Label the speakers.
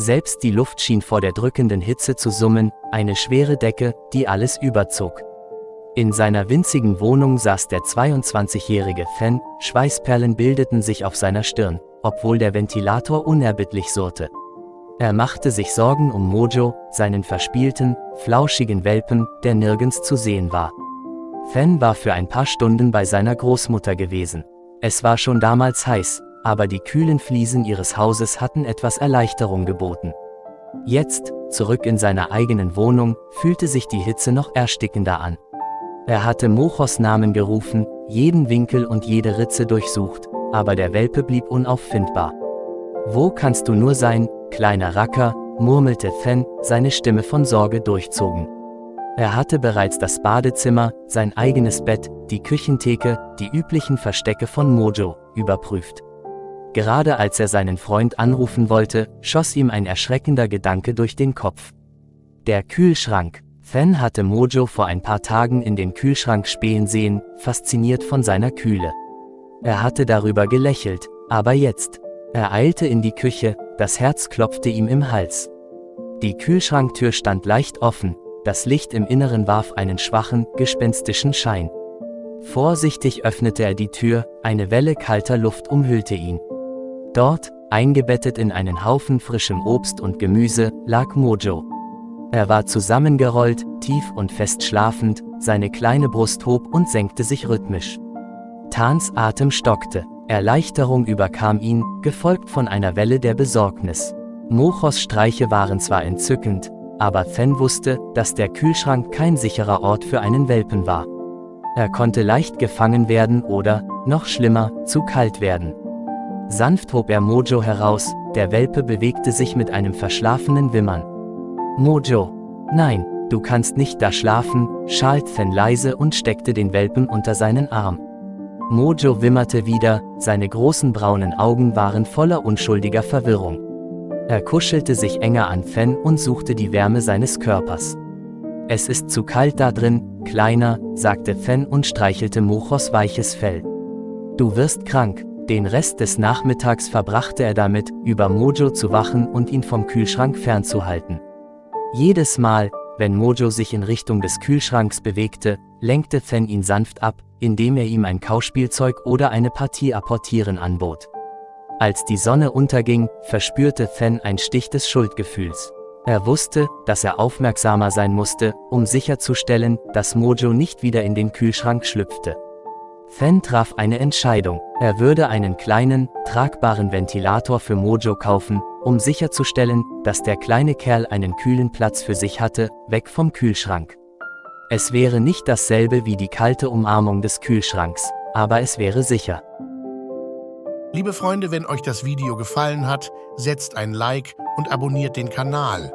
Speaker 1: Selbst die Luft schien vor der drückenden Hitze zu summen, eine schwere Decke, die alles überzog. In seiner winzigen Wohnung saß der 22-jährige Fen, Schweißperlen bildeten sich auf seiner Stirn, obwohl der Ventilator unerbittlich surrte. Er machte sich Sorgen um Mojo, seinen verspielten, flauschigen Welpen, der nirgends zu sehen war. Fen war für ein paar Stunden bei seiner Großmutter gewesen. Es war schon damals heiß, aber die kühlen Fliesen ihres Hauses hatten etwas Erleichterung geboten. Jetzt, zurück in seiner eigenen Wohnung, fühlte sich die Hitze noch erstickender an. Er hatte Mojos Namen gerufen, jeden Winkel und jede Ritze durchsucht, aber der Welpe blieb unauffindbar. »Wo kannst du nur sein, kleiner Racker?«, murmelte Fen, seine Stimme von Sorge durchzogen. Er hatte bereits das Badezimmer, sein eigenes Bett, die Küchentheke, die üblichen Verstecke von Mojo, überprüft. Gerade als er seinen Freund anrufen wollte, schoss ihm ein erschreckender Gedanke durch den Kopf. Der Kühlschrank. Fen hatte Mojo vor ein paar Tagen in den Kühlschrank spähen sehen, fasziniert von seiner Kühle. Er hatte darüber gelächelt, aber jetzt. Er eilte in die Küche, das Herz klopfte ihm im Hals. Die Kühlschranktür stand leicht offen, das Licht im Inneren warf einen schwachen, gespenstischen Schein. Vorsichtig öffnete er die Tür, eine Welle kalter Luft umhüllte ihn. Dort, eingebettet in einen Haufen frischem Obst und Gemüse, lag Mojo. Er war zusammengerollt, tief und fest schlafend, seine kleine Brust hob und senkte sich rhythmisch. Tans Atem stockte, Erleichterung überkam ihn, gefolgt von einer Welle der Besorgnis. Mojos Streiche waren zwar entzückend, aber Fen wusste, dass der Kühlschrank kein sicherer Ort für einen Welpen war. Er konnte leicht gefangen werden oder, noch schlimmer, zu kalt werden. Sanft hob er Mojo heraus, der Welpe bewegte sich mit einem verschlafenen Wimmern. »Mojo! Nein, du kannst nicht da schlafen«, schalt Fen leise und steckte den Welpen unter seinen Arm. Mojo wimmerte wieder, seine großen braunen Augen waren voller unschuldiger Verwirrung. Er kuschelte sich enger an Fen und suchte die Wärme seines Körpers. »Es ist zu kalt da drin, Kleiner«, sagte Fen und streichelte Mojos weiches Fell. »Du wirst krank.« Den Rest des Nachmittags verbrachte er damit, über Mojo zu wachen und ihn vom Kühlschrank fernzuhalten. Jedes Mal, wenn Mojo sich in Richtung des Kühlschranks bewegte, lenkte Fen ihn sanft ab, indem er ihm ein Kauspielzeug oder eine Partie Apportieren anbot. Als die Sonne unterging, verspürte Fen ein Stich des Schuldgefühls. Er wusste, dass er aufmerksamer sein musste, um sicherzustellen, dass Mojo nicht wieder in den Kühlschrank schlüpfte. Fen traf eine Entscheidung. Er würde einen kleinen, tragbaren Ventilator für Mojo kaufen, um sicherzustellen, dass der kleine Kerl einen kühlen Platz für sich hatte, weg vom Kühlschrank. Es wäre nicht dasselbe wie die kalte Umarmung des Kühlschranks, aber es wäre sicher.
Speaker 2: Liebe Freunde, wenn euch das Video gefallen hat, setzt ein Like und abonniert den Kanal.